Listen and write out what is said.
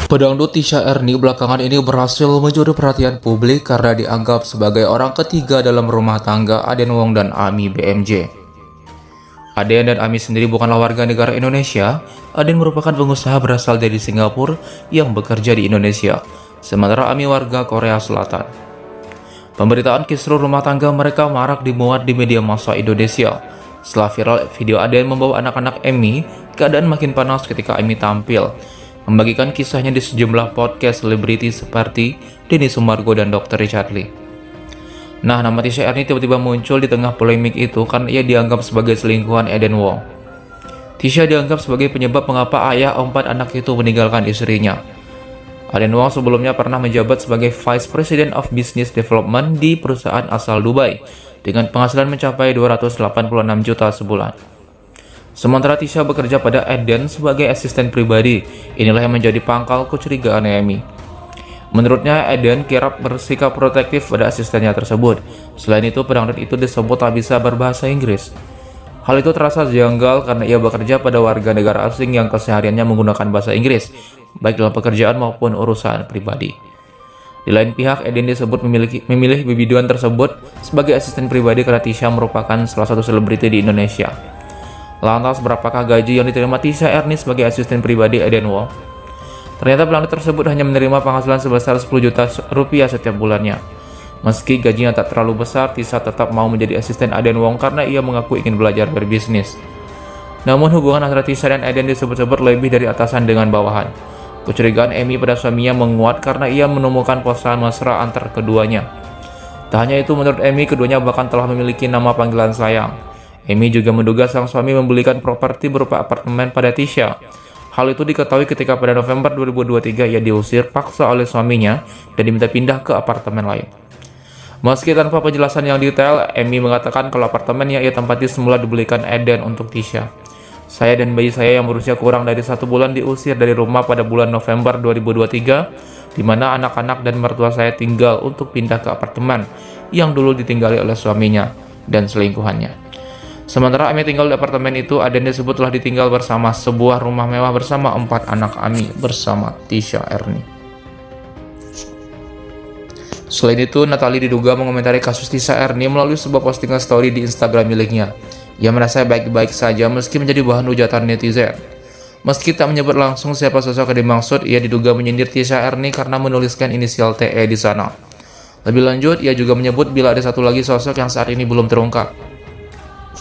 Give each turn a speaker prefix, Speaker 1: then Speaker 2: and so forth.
Speaker 1: Pedangdut Tisha Erni belakangan ini berhasil mencuri perhatian publik karena dianggap sebagai orang ketiga dalam rumah tangga Aden Wong dan Ami BMJ. Aden dan Ami sendiri bukanlah warga negara Indonesia. Aden merupakan pengusaha berasal dari Singapura yang bekerja di Indonesia, sementara Ami warga Korea Selatan. Pemberitaan kisruh rumah tangga mereka marak dimuat di media massa Indonesia. Setelah viral video Aden membawa anak-anak Ami, keadaan makin panas ketika Ami tampil membagikan kisahnya di sejumlah podcast selebriti seperti Denny Sumargo dan Dr. Richard Lee. Nah, nama Tisha Erni tiba-tiba muncul di tengah polemik itu karena ia dianggap sebagai selingkuhan Aden Wong. Tisha dianggap sebagai penyebab mengapa ayah 4 anak itu meninggalkan istrinya. Aden Wong sebelumnya pernah menjabat sebagai Vice President of Business Development di perusahaan asal Dubai dengan penghasilan mencapai 286 juta sebulan. Sementara Tisha bekerja pada Aden sebagai asisten pribadi. Inilah yang menjadi pangkal kecurigaan Ami. Menurutnya, Aden kerap bersikap protektif pada asistennya tersebut. Selain itu, pedangdut itu disebut tak bisa berbahasa Inggris. Hal itu terasa janggal karena ia bekerja pada warga negara asing yang kesehariannya menggunakan bahasa Inggris, baik dalam pekerjaan maupun urusan pribadi. Di lain pihak, Aden disebut memilih bibiduan tersebut sebagai asisten pribadi karena Tisha merupakan salah satu selebriti di Indonesia. Lantas, berapakah gaji yang diterima Tisha Erni sebagai asisten pribadi Aden Wong? Ternyata pelanggan tersebut hanya menerima penghasilan sebesar 10 juta rupiah setiap bulannya. Meski gajinya tak terlalu besar, Tisha tetap mau menjadi asisten Aden Wong karena ia mengaku ingin belajar berbisnis. Namun hubungan antara Tisha dan Aden disebut-sebut lebih dari atasan dengan bawahan. Kecurigaan Ami pada suaminya menguat karena ia menemukan posan mesra antar keduanya. Tak hanya itu, menurut Ami, keduanya bahkan telah memiliki nama panggilan sayang. Ami juga menduga sang suami membelikan properti berupa apartemen pada Tisha. Hal itu diketahui ketika pada November 2023 ia diusir paksa oleh suaminya dan diminta pindah ke apartemen lain. Meski tanpa penjelasan yang detail, Ami mengatakan kalau apartemen yang ia tempati semula dibelikan Aden untuk Tisha. Saya dan bayi saya yang berusia kurang dari 1 bulan diusir dari rumah pada bulan November 2023, di mana anak-anak dan mertua saya tinggal untuk pindah ke apartemen yang dulu ditinggali oleh suaminya dan selingkuhannya. Sementara Ami tinggal di apartemen itu, Aden disebut telah ditinggal bersama sebuah rumah mewah bersama 4 anak Ami bersama Tisha Erni. Selain itu, Natali diduga mengomentari kasus Tisha Erni melalui sebuah postingan story di Instagram miliknya. Ia merasa baik-baik saja meski menjadi bahan hujatan netizen. Meski tak menyebut langsung siapa sosok yang dimaksud, ia diduga menyindir Tisha Erni karena menuliskan inisial TE di sana. Lebih lanjut, ia juga menyebut bila ada satu lagi sosok yang saat ini belum terungkap.